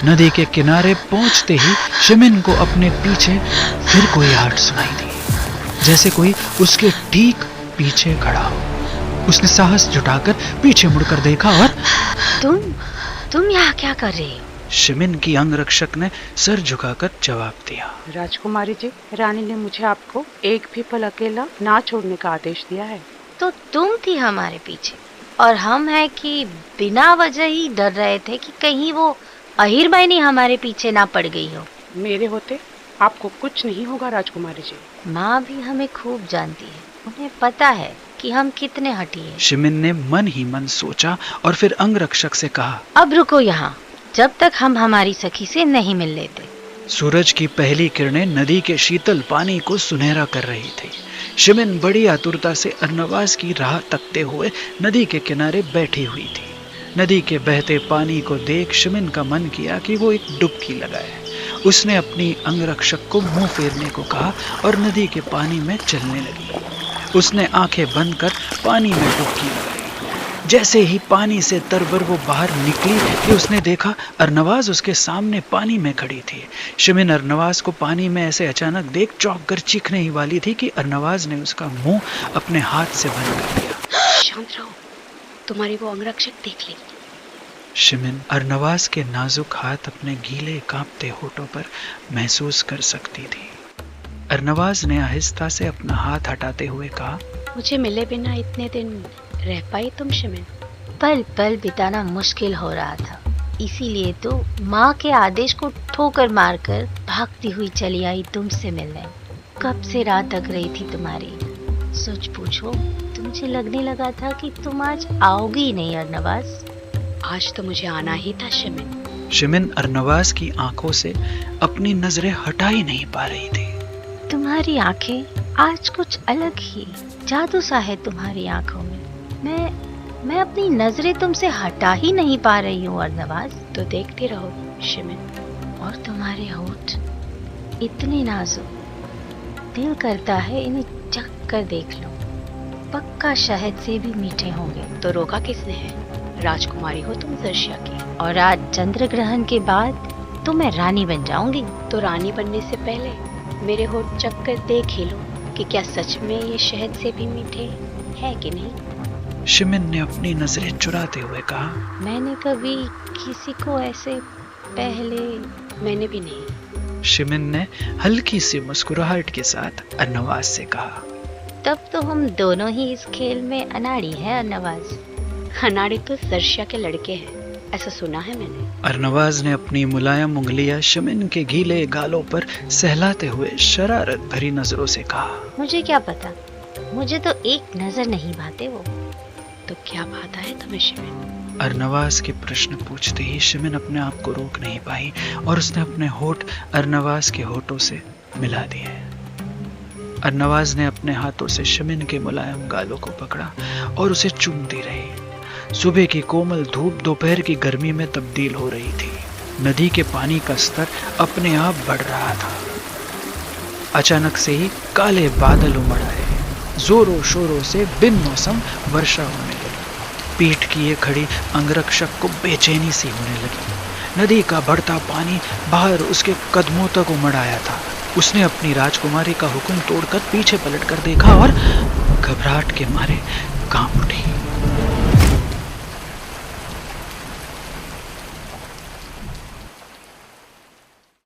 नदी के किनारे पहुंचते ही शिमिन को अपने पीछे फिर कोई आहट सुनाई दी, जैसे कोई उसके ठीक पीछे खड़ा हो। उसने साहस जुटाकर पीछे मुड़कर देखा और तुम यहाँ क्या कर रही हो? शिमिन की अंगरक्षक ने सर झुकाकर जवाब दिया, राजकुमारी जी, रानी ने मुझे आपको एक भी पल अकेला ना छोड़ने का आदेश दिया है। तो तुम थी हमारे पीछे और हम है कि बिना वजह ही डर रहे थे कि कहीं वो अहिरबाइनी हमारे पीछे ना पड़ गई हो। मेरे होते आपको कुछ नहीं होगा राजकुमारी जी। माँ भी हमें खूब जानती है, उन्हें पता है कि हम कितने हठी हैं। शिमिन ने मन ही मन सोचा और फिर अंगरक्षक से कहा, अब रुको यहाँ, जब तक हम हमारी सखी से नहीं मिल लेते। सूरज की पहली किरणें नदी के शीतल पानी को सुनहरा कर रही थी। शिमिन बड़ी आतुरता से अर्नवाज की राह तकते हुए नदी के किनारे बैठी हुई थी। नदी के बहते पानी को देख शिमिन का मन किया कि वो एक डुबकी लगाए। उसने अपनी अंगरक्षक को मुंह फेरने को कहा और नदी के पानी में चलने लगी। उसने आंखें बंद कर पानी में डुबकी लगाई। जैसे ही पानी से तरबर वो बाहर निकली कि उसने देखा अर्नवाज उसके सामने पानी में खड़ी थी। शिमिन अर्नवाज को पानी में ऐसे अचानक देख चौंक कर चीखने ही वाली थी कि अर्नवाज ने उसका मुंह अपने हाथ से बंद कर दिया। शांत रहो, तुम्हारी वो अंगरक्षक देख लेगी। शिमिन अर्नवाज के नाजुक हाथ अपने गीले कांपते होठों पर महसूस कर सकती थी। अर्नवाज ने आहिस्ता से अपना हाथ हटाते हुए कहा, मुझे मिले बिना इतने दिन रह पाई तुम शिमिन? पल पल बिताना मुश्किल हो रहा था, इसीलिए तो माँ के आदेश को ठोकर मारकर भागती हुई चली आई तुमसे मिलने। कब से राह तक रही थी तुम्हारी। सच पूछो तो मुझे लगने लगा था कि तुम आज आओगी ही नहीं अर्नवाज। आज तो मुझे आना ही था शिमिन। शिमिन अर्नवाज की आंखों से अपनी नजरें हटा ही नहीं पा रही थी। तुम्हारी आंखें आज कुछ अलग ही जादू सा है तुम्हारी आंखों में। मैं अपनी नजरें तुमसे हटा ही नहीं पा रही हूँ अर्नवाज। तो देखती रहो शिमिन। और तुम्हारे होठ इतने नाजुक, दिल करता है इन्हें चख कर देख लो। पक्का शहद से भी मीठे होंगे। तो रोका किसने है? राजकुमारी हो तुम दर्शिया की, और आज चंद्र ग्रहण के बाद तो मैं रानी बन जाऊंगी। तो रानी बनने से पहले मेरे होठ चख कर देख ही लो कि क्या सच में ये शहद से भी मीठे है कि नहीं। शिमिन ने अपनी नजरें चुराते हुए कहा, मैंने कभी किसी को ऐसे पहले मैंने भी नहीं। शिमिन ने हल्की सी मुस्कुराहट के साथ अर्नवाज से कहा, तब तो हम दोनों ही इस खेल में अनाड़ी हैं अर्नवाज। अनाड़ी तो दर्शिया के लड़के हैं, ऐसा सुना है मैंने। अर्नवाज ने अपनी मुलायम उंगलियां शिमिन के गीले गालों पर सहलाते हुए शरारत भरी नजरों से कहा, मुझे क्या पता, मुझे तो एक नजर नहीं भाते वो। तो क्या भाता है तुम्हें शिमिन? अर्नवाज के प्रश्न पूछते ही शिमिन अपने आप को रोक नहीं पाई और उसने अपने होठ अर्नवाज के होठों से मिला दिए। अर्नवाज ने अपने हाथों से शिमिन के मुलायम गालों को पकड़ा और उसे चूमती रही। सुबह की कोमल धूप दोपहर की गर्मी में तब्दील हो रही थी। नदी के पानी का स्तर अपने आप बढ़ रहा था। अचानक से ही काले बादल उमड़ आए। जोरों शोरों से बिन मौसम वर्षा होने लगी। पीठ किए खड़ी अंगरक्षक को बेचैनी सी होने लगी। नदी का बढ़ता पानी बाहर उसके कदमों तक उमड़ आया था। उसने अपनी राजकुमारी का हुक्म तोड़कर पीछे पलटकर देखा और घबराहट के मारे कांप उठी।